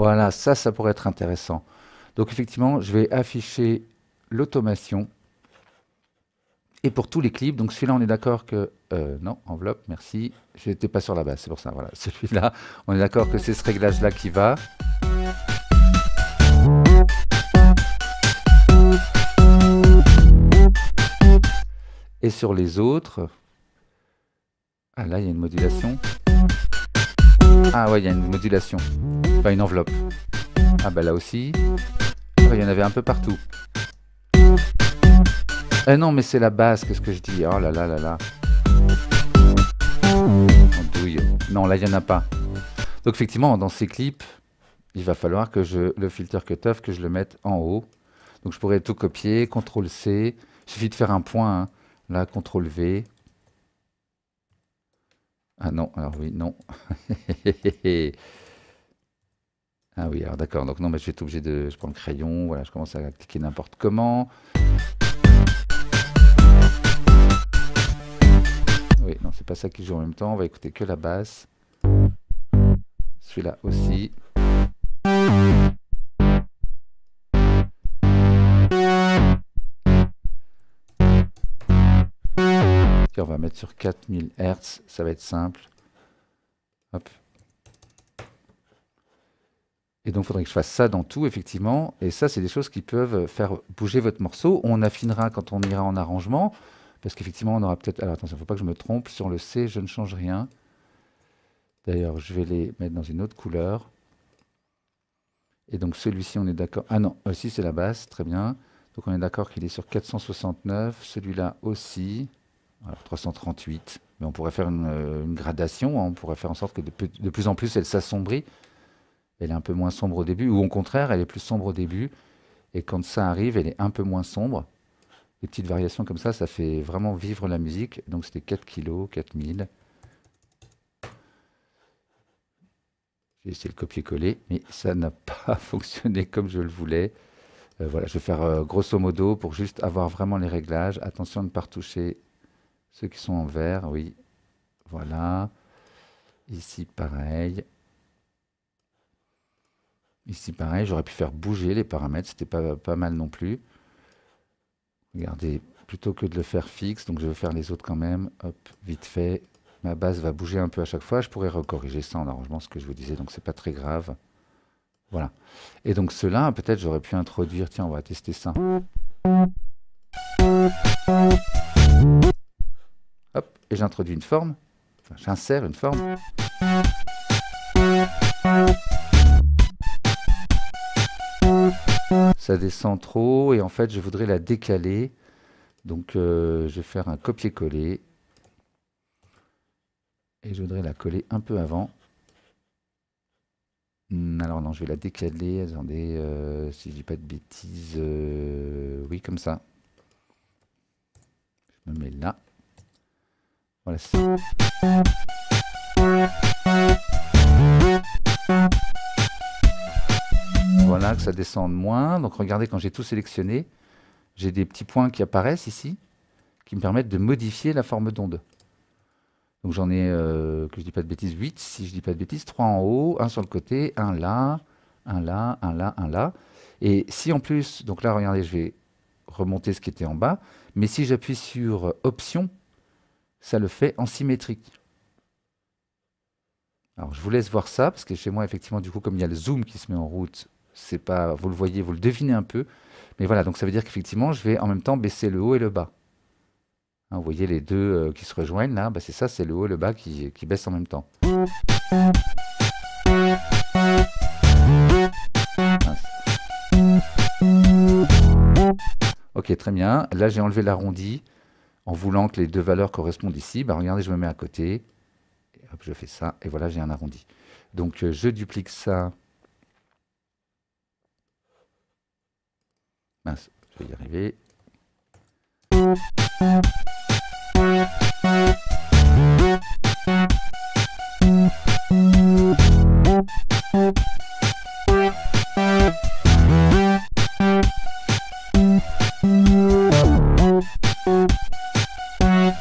Voilà, ça pourrait être intéressant. Donc effectivement, je vais afficher l'automation. Et pour tous les clips, donc celui-là, on est d'accord que... non, enveloppe, merci. Je n'étais pas sur la base, c'est pour ça. Voilà, celui-là, on est d'accord que c'est ce réglage-là qui va. Et sur les autres... Ah là, il y a une modulation. Ah ouais, il y a une modulation. Pas une enveloppe. Ah bah là aussi. Ah, il y en avait un peu partout. Non, mais c'est la basse, qu'est-ce que je dis? Oh là là là là. Andouille. Non, là, il n'y en a pas. Donc, effectivement, dans ces clips, il va falloir que le filter cutoff, que je le mette en haut. Donc, je pourrais tout copier, CTRL-C. Il suffit de faire un point. Hein. Là, CTRL-V. Ah non, alors oui, non. Ah oui, alors d'accord. Donc, non, mais je vais être obligé de... Je prends le crayon. Voilà, je commence à cliquer n'importe comment. Oui, non, c'est pas ça qui joue en même temps. On va écouter que la basse. Celui-là aussi. Et on va mettre sur 4000 Hz. Ça va être simple. Hop. Et donc, il faudrait que je fasse ça dans tout, effectivement. Et ça, c'est des choses qui peuvent faire bouger votre morceau. On affinera quand on ira en arrangement. Parce qu'effectivement, on aura peut-être... Alors, attention, il ne faut pas que je me trompe. Sur le C, je ne change rien. D'ailleurs, je vais les mettre dans une autre couleur. Et donc, celui-ci, on est d'accord... Ah non, aussi, c'est la basse. Très bien. Donc, on est d'accord qu'il est sur 469. Celui-là aussi. Alors, 338. Mais on pourrait faire une gradation. Hein. On pourrait faire en sorte que de plus en plus, elle s'assombrit. Elle est un peu moins sombre au début, ou au contraire, elle est plus sombre au début, et quand ça arrive, elle est un peu moins sombre. Des petites variations comme ça fait vraiment vivre la musique. Donc c'était 4 kg, 4000. J'ai essayé de copier-coller, mais ça n'a pas fonctionné comme je le voulais. Voilà, je vais faire grosso modo pour juste avoir vraiment les réglages. Attention de ne pas retoucher ceux qui sont en vert, oui. Voilà. Ici, pareil. Ici, pareil, j'aurais pu faire bouger les paramètres, c'était pas mal non plus. Regardez, plutôt que de le faire fixe, donc je vais faire les autres quand même. Hop, vite fait. Ma base va bouger un peu à chaque fois. Je pourrais recorriger ça en arrangement, ce que je vous disais, donc c'est pas très grave. Voilà. Et donc ceux-là, peut-être j'aurais pu introduire... Tiens, on va tester ça. Hop, et j'introduis une forme. Enfin, j'insère une forme. Ça descend trop et en fait je voudrais la décaler. Donc je vais faire un copier-coller. Et je voudrais la coller un peu avant. Alors non, je vais la décaler. Attendez, si je dis pas de bêtises. Oui, comme ça. Je me mets là. Voilà. Voilà, que ça descende moins. Donc regardez, quand j'ai tout sélectionné, j'ai des petits points qui apparaissent ici, qui me permettent de modifier la forme d'onde. Donc j'en ai, que je dis pas de bêtises, 8, si je dis pas de bêtises, 3 en haut, 1 sur le côté, 1 là, 1 là, 1 là, 1 là. Et si en plus, donc là regardez, je vais remonter ce qui était en bas, mais si j'appuie sur Option, ça le fait en symétrique. Alors je vous laisse voir ça, parce que chez moi, effectivement, du coup, comme il y a le zoom qui se met en route, c'est pas, vous le voyez, vous le devinez un peu. Mais voilà, donc ça veut dire qu'effectivement, je vais en même temps baisser le haut et le bas. Hein, vous voyez les deux qui se rejoignent là, bah, c'est ça, c'est le haut et le bas qui baissent en même temps. Ok, très bien. Là, j'ai enlevé l'arrondi en voulant que les deux valeurs correspondent ici. Bah, regardez, je me mets à côté. Et hop, je fais ça. Et voilà, j'ai un arrondi. Donc, je duplique ça. Mince, je vais y arriver.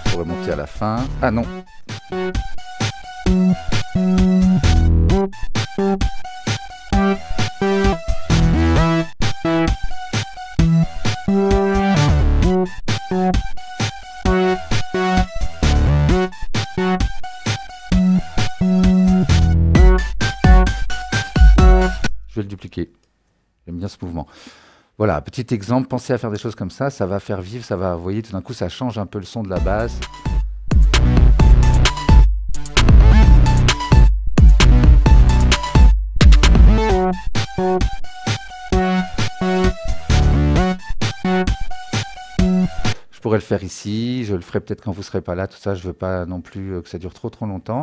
Pour remonter à la fin. Ah non. compliqué. J'aime bien ce mouvement. Voilà, petit exemple, pensez à faire des choses comme ça va faire vivre, ça va, vous voyez, tout d'un coup, ça change un peu le son de la basse. Je pourrais le faire ici, je le ferai peut-être quand vous serez pas là, tout ça, je veux pas non plus que ça dure trop longtemps.